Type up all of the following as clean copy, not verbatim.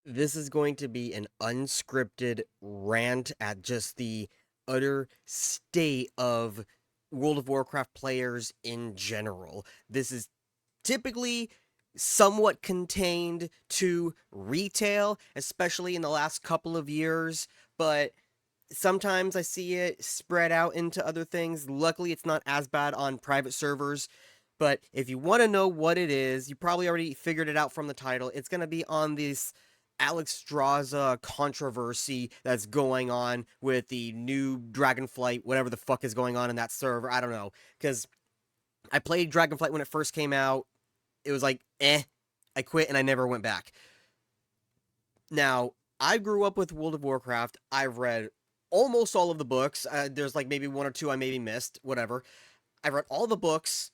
This is going to be an unscripted rant at just the utter state of World of Warcraft players in general. This is typically somewhat contained to retail, especially in the last couple of years, but sometimes I see it spread out into other things. Luckily, it's not as bad on private servers. But if you want to know what it is, you probably already figured it out from the title. It's going to be on this Alexstraza controversy that's going on with the new Dragonflight, whatever the fuck is going on in that server. I don't know. Because I played Dragonflight when it first came out. It was like, eh. I quit and I never went back. Now, I grew up with World of Warcraft. I've read almost all of the books. There's like maybe one or two I maybe missed, whatever. I've read all the books.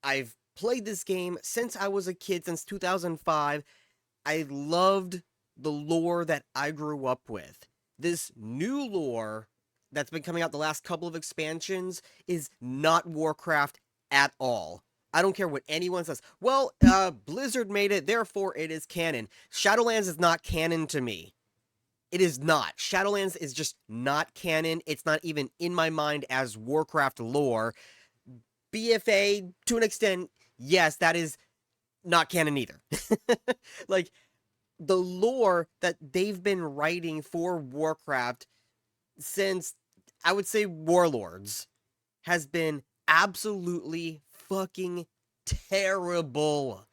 I've played this game since I was a kid, since 2005. I loved the lore that I grew up with. This new lore that's been coming out the last couple of expansions is not Warcraft at all. I don't care what anyone says. Well, Blizzard made it, therefore it is canon. Shadowlands is not canon to me. It is not. Shadowlands is just not canon. It's not even in my mind as Warcraft lore. BFA, to an extent, yes, that is not canon either. Like, the lore that they've been writing for Warcraft since, I would say, Warlords has been absolutely fucking terrible.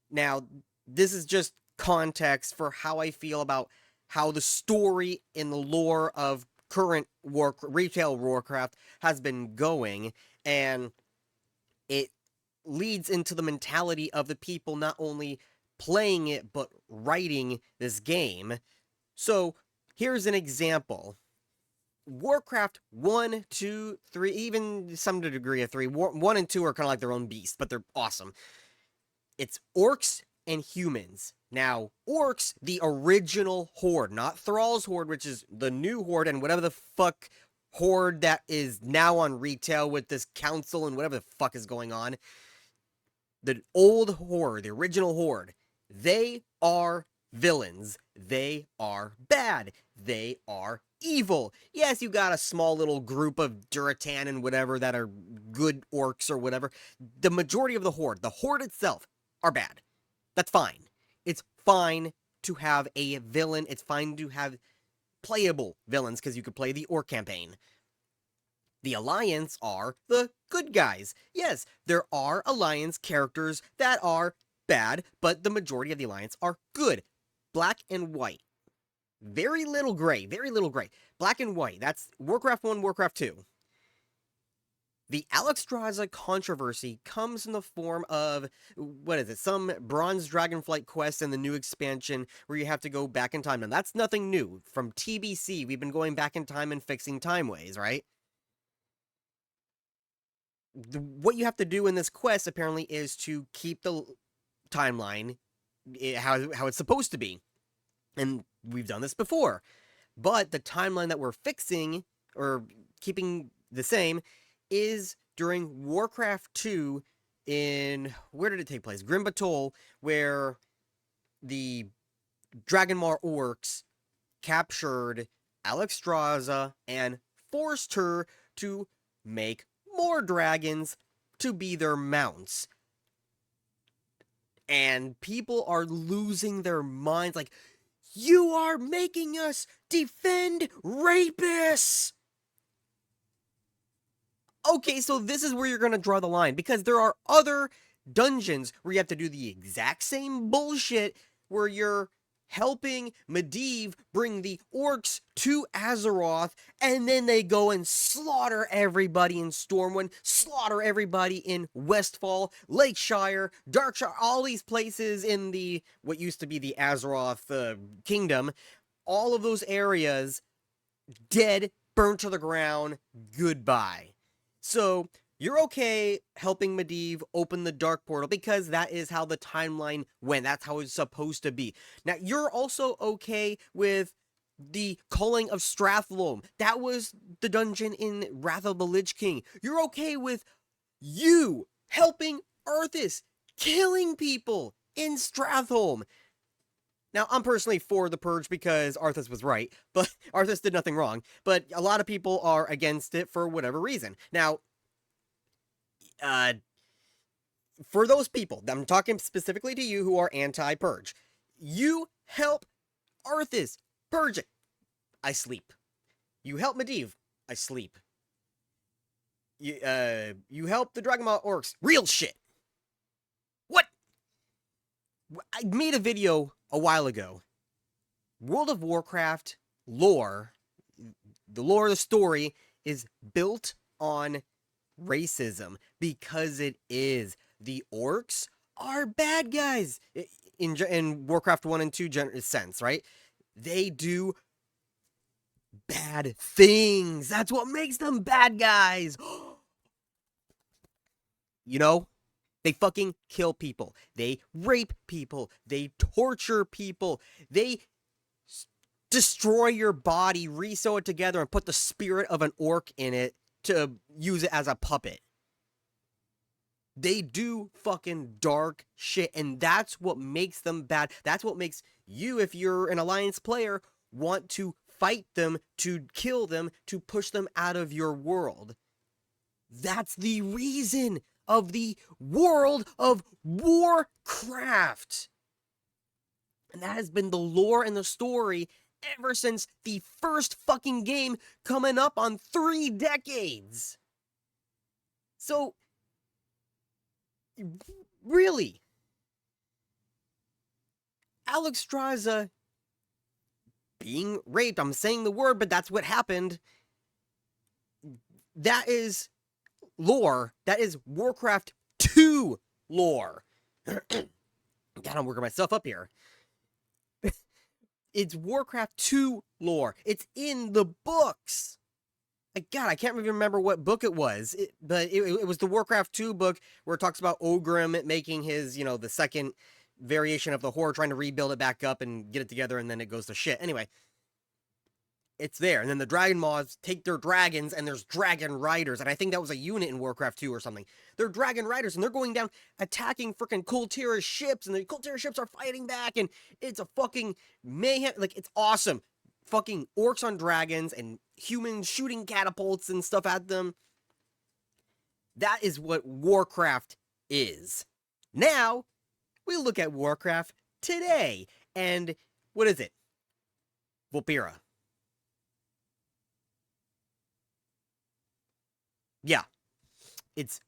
Now, this is just context for how I feel about how the story in the lore of current retail Warcraft has been going, and it leads into the mentality of the people not only playing it but writing this game. So here's an example. Warcraft 1, 2, 3, even some degree of 3. 1 and 2 are kind of like their own beast, but they're awesome. It's orcs and humans. Now, orcs, the original horde, not Thrall's horde, which is the new horde, and whatever the fuck horde that is now on retail with this council and whatever the fuck is going on. The old horde, the original horde, they are villains. They are bad. They are evil. Yes, you got a small little group of Duratan and whatever that are good orcs or whatever. The majority of the horde itself, are bad. That's fine. It's fine to have a villain. It's fine to have playable villains because you could play the orc campaign. The Alliance are the good guys. Yes, there are Alliance characters that are bad, but the majority of the Alliance are good. Black and white. Very little gray, very little gray. Black and white, that's Warcraft 1, Warcraft 2. The Alexstraza controversy comes in the form of, what is it, some Bronze Dragonflight quest in the new expansion where you have to go back in time. And that's nothing new. From TBC, we've been going back in time and fixing timeways, right? What you have to do in this quest, apparently, is to keep the timeline how it's supposed to be. And we've done this before. But the timeline that we're fixing, or keeping the same, is during Warcraft 2 in, where did it take place? Grim Batol, where the Dragonmar orcs captured Alexstraza and forced her to make more dragons to be their mounts. And people are losing their minds like, you are making us defend rapists! Okay, so this is where you're going to draw the line, because there are other dungeons where you have to do the exact same bullshit, where you're helping Medivh bring the orcs to Azeroth, and then they go and slaughter everybody in Stormwind, slaughter everybody in Westfall, Lakeshire, Darkshire, all these places in the, what used to be the Azeroth kingdom, all of those areas, dead, burnt to the ground, goodbye. So, you're okay helping Medivh open the Dark Portal because that is how the timeline went. That's how it's supposed to be. Now, you're also okay with the Calling of Strathlome. That was the dungeon in Wrath of the Lich King. You're okay with you helping Arthas killing people in Stratholme. Now, I'm personally for the purge because Arthas was right, but Arthas did nothing wrong. But a lot of people are against it for whatever reason. Now, uh, for those people, I'm talking specifically to you who are anti-purge, you help Arthas purge it. I sleep. You help Medivh. I sleep. You help the Dragon Ball orcs. Real shit. What? I made a video a while ago. World of Warcraft lore, the lore of the story, is built on racism because it is. The orcs are bad guys in Warcraft 1 and 2 sense, right? They do bad things. That's what makes them bad guys. You know, they fucking kill people. They rape people. They torture people. They destroy your body, re-sew it together, and put the spirit of an orc in it to use it as a puppet. They do fucking dark shit, and that's what makes them bad. That's what makes you, if you're an Alliance player, want to fight them, to kill them, to push them out of your world. That's the reason of the World of Warcraft. And that has been the lore and the story ever since the first fucking game, coming up on 3 decades. So, really, Alexstraza being raped, I'm saying the word, but that's what happened. That is lore. That is Warcraft 2 lore. God, I'm working myself up here. It's Warcraft 2 lore. It's in the books. God, I can't even remember what book it was, but it was the Warcraft 2 book where it talks about Ogrim making his, the second variation of the Horde, trying to rebuild it back up and get it together, and then it goes to shit. Anyway, it's there. And then the Dragon Moths take their dragons, and there's Dragon Riders, and I think that was a unit in Warcraft 2 or something. They're Dragon Riders, and they're going down, attacking freaking Kultira's ships, and the Kultira ships are fighting back, and it's a fucking mayhem. Like, it's awesome. Fucking orcs on dragons, and humans shooting catapults and stuff at them. That is what Warcraft is. Now, we look at Warcraft today, and what is it? Vulpera. Yeah, it's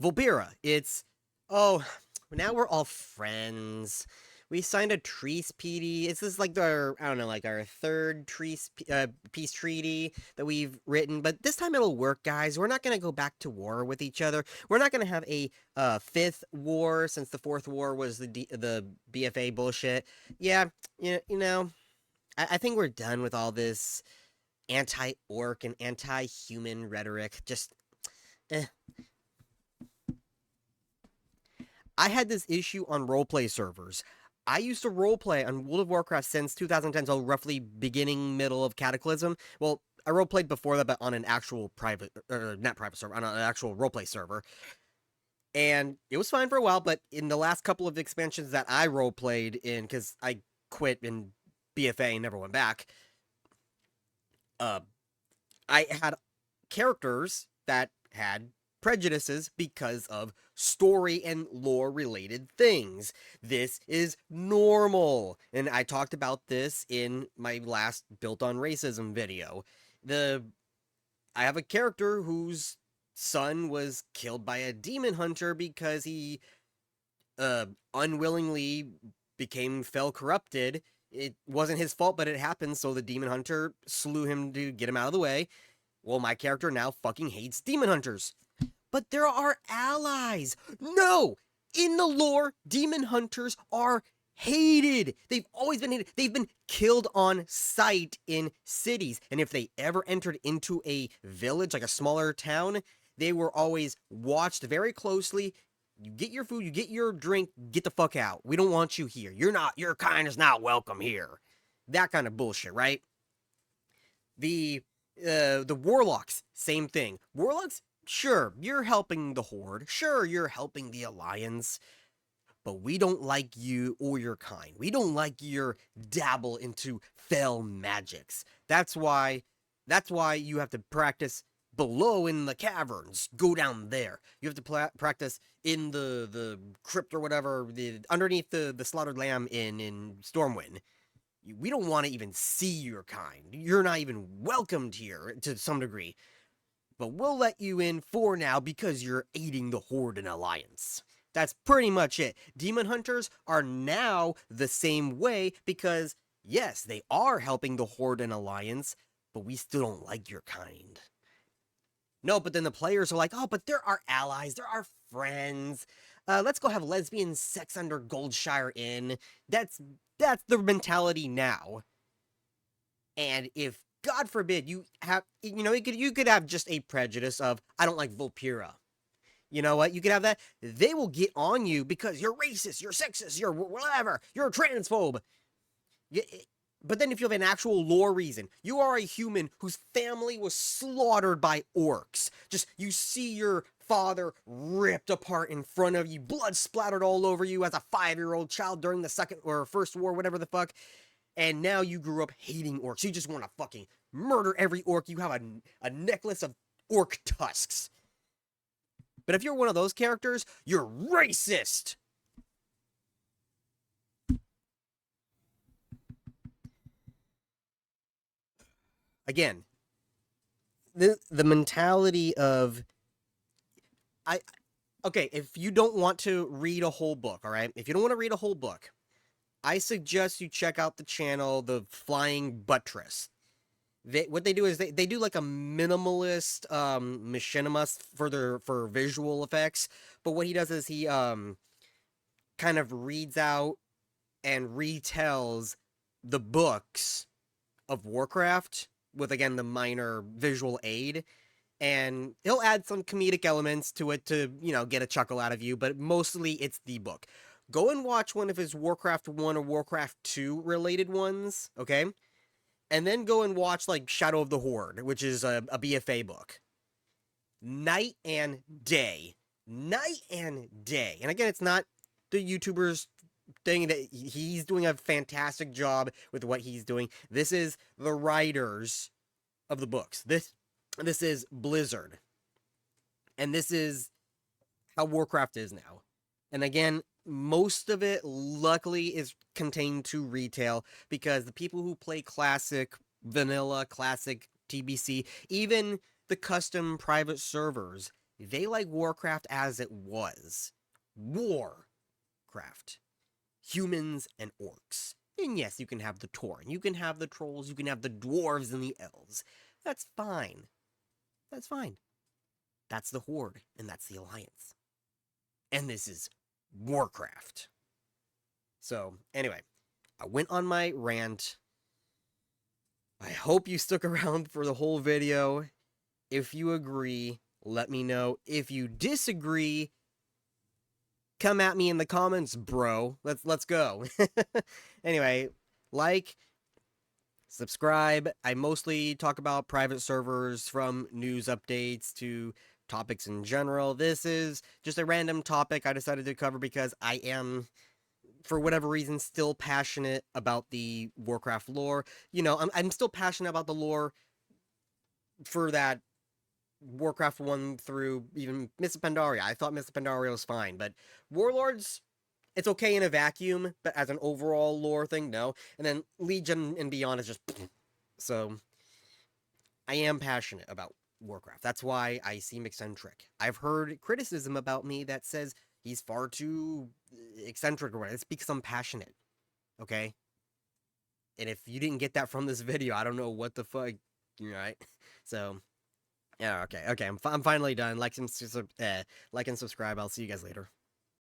Vulpera. It's, oh, now we're all friends. We signed a treaty. This is like our, I don't know, like our third peace treaty that we've written. But this time it'll work, guys. We're not going to go back to war with each other. We're not going to have a fifth war, since the fourth war was the BFA bullshit. Yeah, I think we're done with all this anti-orc and anti-human rhetoric. Just, eh. I had this issue on roleplay servers. I used to roleplay on World of Warcraft since 2010, so roughly beginning, middle of Cataclysm. Well, I roleplayed before that, but on an actual private, not private server, on an actual roleplay server. And it was fine for a while, but in the last couple of expansions that I roleplayed in, because I quit in BFA and never went back, I had characters that had prejudices because of story and lore related things. This is normal. And I talked about this in my last Built on Racism video. I have a character whose son was killed by a demon hunter because he unwillingly fell corrupted. It wasn't his fault, but it happened, so the demon hunter slew him to get him out of the way. Well, my character now fucking hates demon hunters. But there are allies. No! In the lore, demon hunters are hated. They've always been hated. They've been killed on sight in cities. And if they ever entered into a village, like a smaller town, they were always watched very closely. You get your food, you get your drink, get the fuck out. We don't want you here. Your kind is not welcome here. That kind of bullshit, right? The warlocks, same thing. Warlocks, sure, you're helping the Horde. Sure, you're helping the Alliance. but we don't like you or your kind. We don't like your dabble into fell magics. That's why you have to practice below in the caverns. Go down there. You have to practice in the crypt or whatever, underneath the slaughtered lamb in Stormwind. We don't want to even see your kind. You're not even welcomed here to some degree. But we'll let you in for now because you're aiding the Horde and Alliance. That's pretty much it. Demon Hunters are now the same way because, yes, they are helping the Horde and Alliance, but we still don't like your kind. No, but then the players are like, oh, but they're our allies, they're our friends. Let's go have lesbian sex under Goldshire Inn. That's the mentality now. And if, God forbid, you have, you could have just a prejudice of, I don't like Vulpera. You know what? You could have that. They will get on you because you're racist, you're sexist, you're whatever, you're a transphobe. But then if you have an actual lore reason, you are a human whose family was slaughtered by orcs. Just, you see your father ripped apart in front of you, blood splattered all over you as a 5-year-old child during the second or first war, whatever the fuck. And now you grew up hating orcs. You just want to fucking murder every orc. You have a necklace of orc tusks. But if you're one of those characters, you're racist. Again, the mentality of okay, if you don't want to read a whole book, all right? If you don't want to read a whole book, I suggest you check out the channel, The Flying Buttress. What they do is they do like a minimalist machinima for visual effects, but what he does is he kind of reads out and retells the books of Warcraft with, again, the minor visual aid, and he'll add some comedic elements to it to, get a chuckle out of you, but mostly it's the book. Go and watch one of his Warcraft 1 or Warcraft 2 related ones, okay? And then go and watch, like, Shadow of the Horde, which is a BFA book. Night and day. Night and day. And again, it's not the YouTuber's thing that he's doing a fantastic job with what he's doing. This is the writers of the books. This is Blizzard. And this is how Warcraft is now. And again, most of it, luckily, is contained to retail because the people who play classic vanilla, classic TBC, even the custom private servers, they like Warcraft as it was. Warcraft. Humans and orcs. And yes, you can have the Tauren, you can have the trolls, you can have the dwarves and the elves. That's fine. That's fine. That's the Horde, and that's the Alliance. And this is Warcraft. So, anyway, I went on my rant. I hope you stuck around for the whole video. If you agree, let me know. If you disagree, come at me in the comments, bro. Let's go. Anyway, like, subscribe. I mostly talk about private servers, from news updates to topics in general. This is just a random topic I decided to cover because I am, for whatever reason, still passionate about the Warcraft lore. I'm still passionate about the lore for that Warcraft 1 through even Mists of Pandaria. I thought Mists of Pandaria was fine, but Warlords, it's okay in a vacuum, but as an overall lore thing, no. And then Legion and Beyond is just so I am passionate about Warcraft. That's why I seem eccentric. I've heard criticism about me that says he's far too eccentric or whatever. It's because I'm passionate, okay? And if you didn't get that from this video, I don't know what the fuck, right? So, yeah, okay, I'm finally done. Like and subscribe. I'll see you guys later.